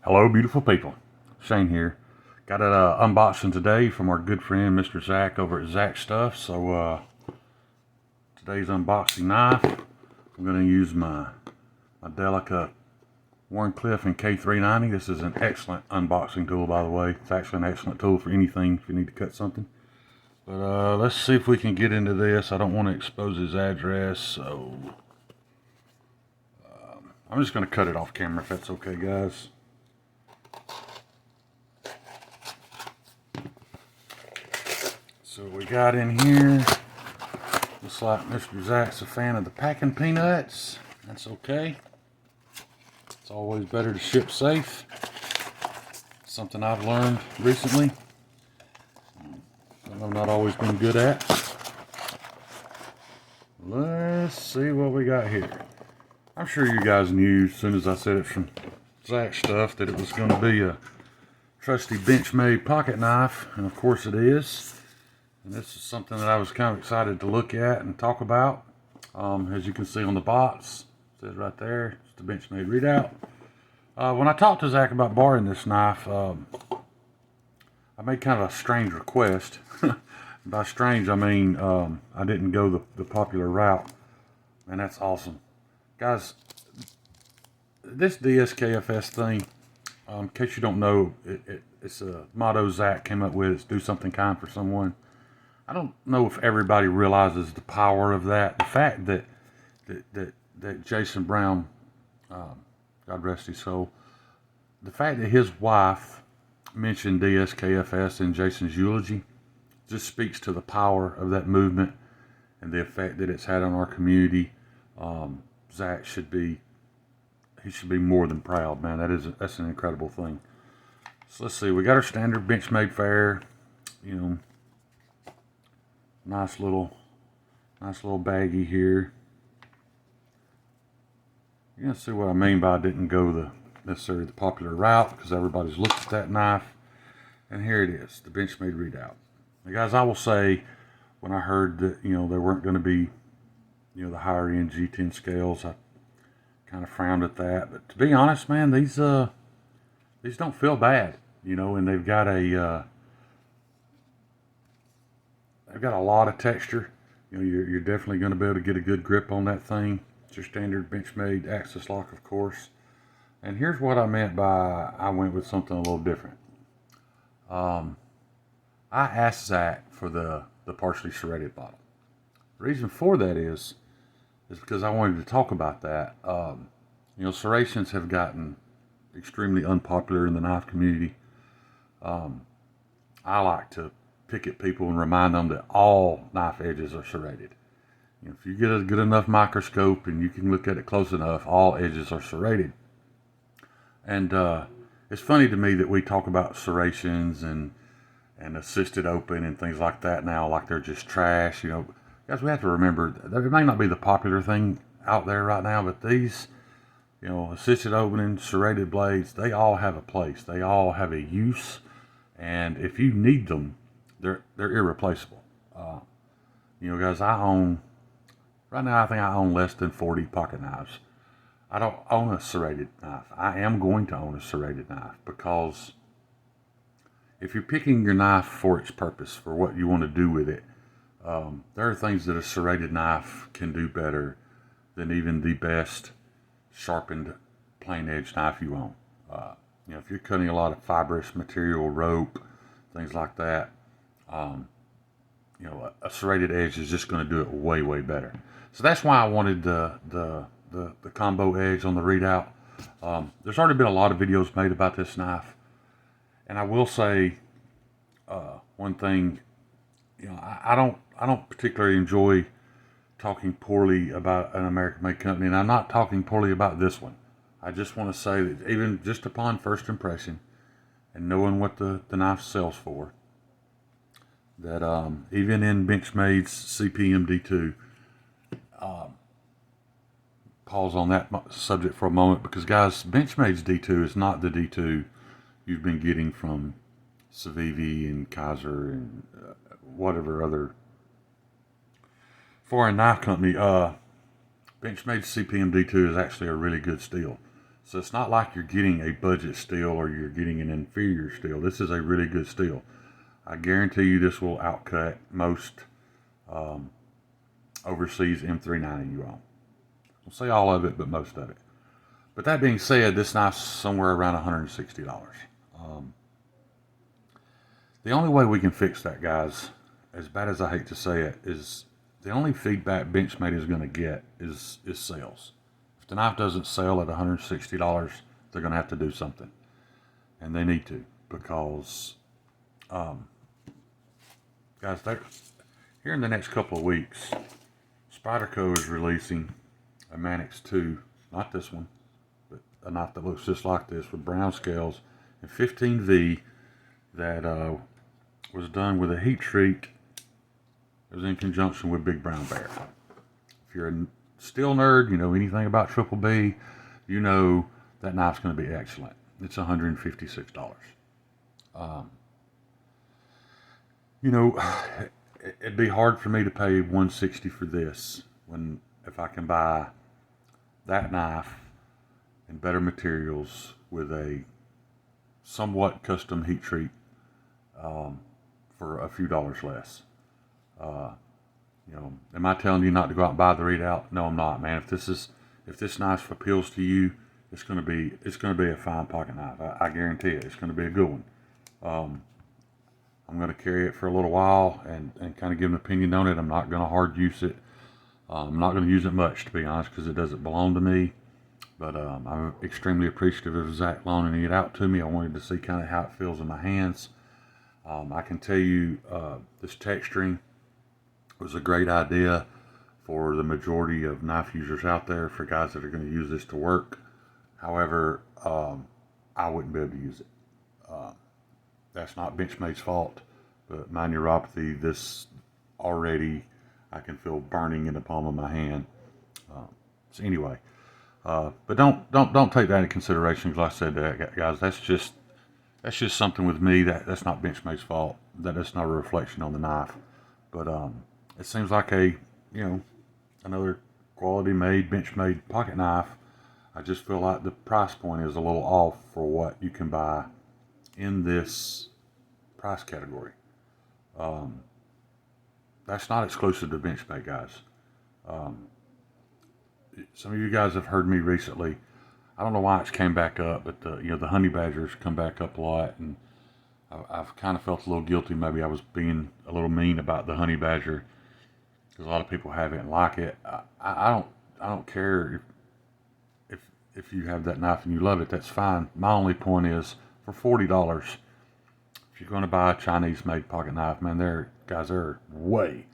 Hello, beautiful people. Shane here. Got an unboxing today from our good friend Mr. Zach over at Zach Stuff. So today's unboxing knife, I'm going to use my Delica Warncliffe and K390. This is an excellent unboxing tool, by the way. It's actually an excellent tool for anything if you need to cut something. But let's see if we can get into this. I don't want to expose his address, so I'm just going to cut it off camera if that's okay, guys. So what we got in here, looks like Mr. Zach's a fan of the packing peanuts. That's okay. It's always better to ship safe. Something I've learned recently. I've not always been good at. Let's see what we got here. I'm sure you guys knew as soon as I said it from Zach Stuff that it was going to be a trusty Benchmade pocket knife, and of course it is. And this is something that I was kind of excited to look at and talk about. As you can see on the box, it says right there, it's the Benchmade Redoubt. When I talked to Zach about borrowing this knife, I made kind of a strange request. By strange, I mean I didn't go the popular route, and that's awesome. Guys, this DSKFS thing, in case you don't know, it's a motto Zach came up with. It's do something kind for someone. I don't know if everybody realizes the power of that. The fact that Jason Brown, God rest his soul, the fact that his wife mentioned DSKFS in Jason's eulogy just speaks to the power of that movement and the effect that it's had on our community. Zach should be more than proud, man. That's an incredible thing. So let's see, we got our standard Benchmade fare, you know. Nice little baggie here. You're gonna see what I mean by I didn't go necessarily the popular route, because everybody's looked at that knife. And here it is, the Benchmade Redoubt. Now guys, I will say, when I heard that there weren't going to be the higher end G10 scales, I kind of frowned at that. But to be honest, man, these don't feel bad, and they've got a lot of texture. You're definitely going to be able to get a good grip on that thing. It's your standard Benchmade axis lock, of course. And here's what I meant by I went with something a little different. I asked Zach for the partially serrated bottle. The reason for that is because I wanted to talk about that. Serrations have gotten extremely unpopular in the knife community. I like to pick at people and remind them that all knife edges are serrated. If you get a good enough microscope and you can look at it close enough, all edges are serrated. And it's funny to me that we talk about serrations and assisted open and things like that now like they're just trash. Guys, we have to remember that it may not be the popular thing out there right now, but these assisted opening, serrated blades, they all have a place. They all have a use, and if you need them, they're irreplaceable. Guys, right now I think I own less than 40 pocket knives. I don't own a serrated knife. I am going to own a serrated knife, because if you're picking your knife for its purpose, for what you want to do with it, there are things that a serrated knife can do better than even the best sharpened plain edge knife you own. If you're cutting a lot of fibrous material, rope, things like that, a serrated edge is just going to do it way, way better. So that's why I wanted the combo edge on the Redoubt. There's already been a lot of videos made about this knife, and I will say one thing. I don't particularly enjoy talking poorly about an American-made company, and I'm not talking poorly about this one. I just want to say that even just upon first impression and knowing what the knife sells for, that even in Benchmade's CPM D2, pause on that subject for a moment, because guys, Benchmade's D2 is not the D2 you've been getting from Civivi and Kaiser and whatever other foreign knife company. Benchmade CPM D2 is actually a really good steel. So it's not like you're getting a budget steel or you're getting an inferior steel. This is a really good steel. I guarantee you this will outcut most overseas M390 you own. I'll say all of it, but most of it. But that being said, this knife's somewhere around $160. The only way we can fix that, guys, as bad as I hate to say it, is the only feedback Benchmade is going to get is sales. If the knife doesn't sell at $160, they're going to have to do something. And they need to, because, guys, here in the next couple of weeks, Spyderco is releasing a Mannix 2, not this one, but a knife that looks just like this with brown scales and 15V that was done with a heat treat. It was in conjunction with Big Brown Bear. If you're a steel nerd, you know anything about Triple B, you know that knife's going to be excellent. It's $156. You know, it'd be hard for me to pay $160 for this if I can buy that knife in better materials with a somewhat custom heat treat for a few dollars less. You know, am I telling you not to go out and buy the Redoubt? No, I'm not, man. If this knife appeals to you, it's gonna be a fine pocket knife. I guarantee it. It's gonna be a good one. I'm gonna carry it for a little while and kind of give an opinion on it. I'm not gonna hard use it. I'm not gonna use it much, to be honest, because it doesn't belong to me. But I'm extremely appreciative of Zach loaning it out to me. I wanted to see kind of how it feels in my hands. I can tell you this texturing was a great idea for the majority of knife users out there, for guys that are going to use this to work. However, I wouldn't be able to use it. That's not Benchmade's fault, but my neuropathy, this already, I can feel burning in the palm of my hand. So anyway, but don't take that into consideration, because like I said, that, guys, that's just something with me that's not Benchmade's fault. That's not a reflection on the knife. But it seems like another quality made Benchmade pocket knife. I just feel like the price point is a little off for what you can buy in this price category. That's not exclusive to Benchmade, guys. Some of you guys have heard me recently. I don't know why it's came back up, but the honey badgers come back up a lot, and I've kind of felt a little guilty. Maybe I was being a little mean about the honey badger, because a lot of people have it and like it. I don't care if you have that knife and you love it. That's fine. My only point is, for $40, if you're going to buy a Chinese-made pocket knife, man, there are way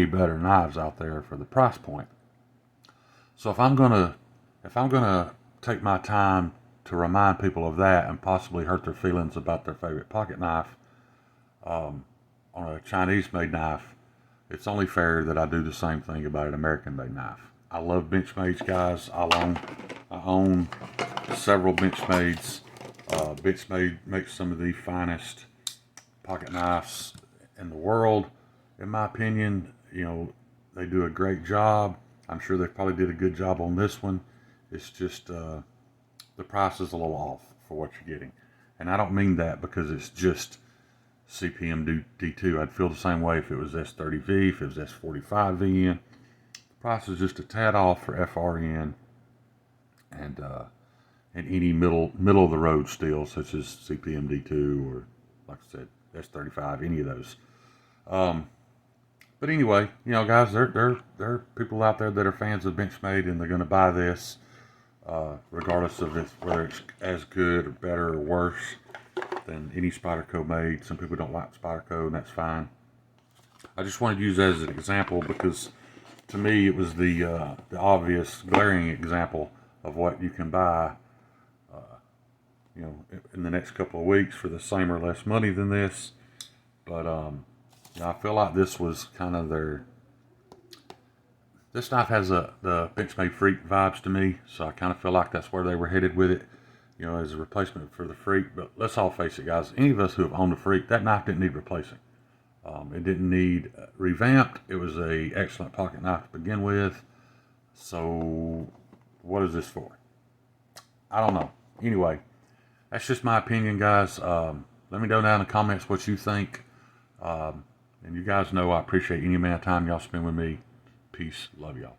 better knives out there for the price point. So if I'm gonna take my time to remind people of that and possibly hurt their feelings about their favorite pocket knife on a Chinese-made knife, it's only fair that I do the same thing about an American-made knife. I love Benchmades, guys. I own several Benchmades. Benchmade makes some of the finest pocket knives in the world, in my opinion. You know, they do a great job. I'm sure they probably did a good job on this one. It's just the price is a little off for what you're getting. And I don't mean that because it's just CPM D2. I'd feel the same way if it was S30V, if it was S45VN. The price is just a tad off for FRN and any middle of the road steel, such as CPM D2 or, like I said, S35, any of those. But anyway, guys, there are people out there that are fans of Benchmade, and they're going to buy this, regardless of whether it's as good or better or worse than any Spyderco made. Some people don't like Spyderco, and that's fine. I just wanted to use that as an example because, to me, it was the obvious, glaring example of what you can buy, in the next couple of weeks for the same or less money than this. But I feel like this was kind of this knife has the Benchmade Freak vibes to me, so I kind of feel like that's where they were headed with it, as a replacement for the Freak. But let's all face it, guys, any of us who have owned a Freak, that knife didn't need replacing. It didn't need revamped. It was a excellent pocket knife to begin with. So what is this for? I don't know. Anyway, that's just my opinion, guys. Let me know down in the comments what you think. And you guys know I appreciate any amount of time y'all spend with me. Peace. Love y'all.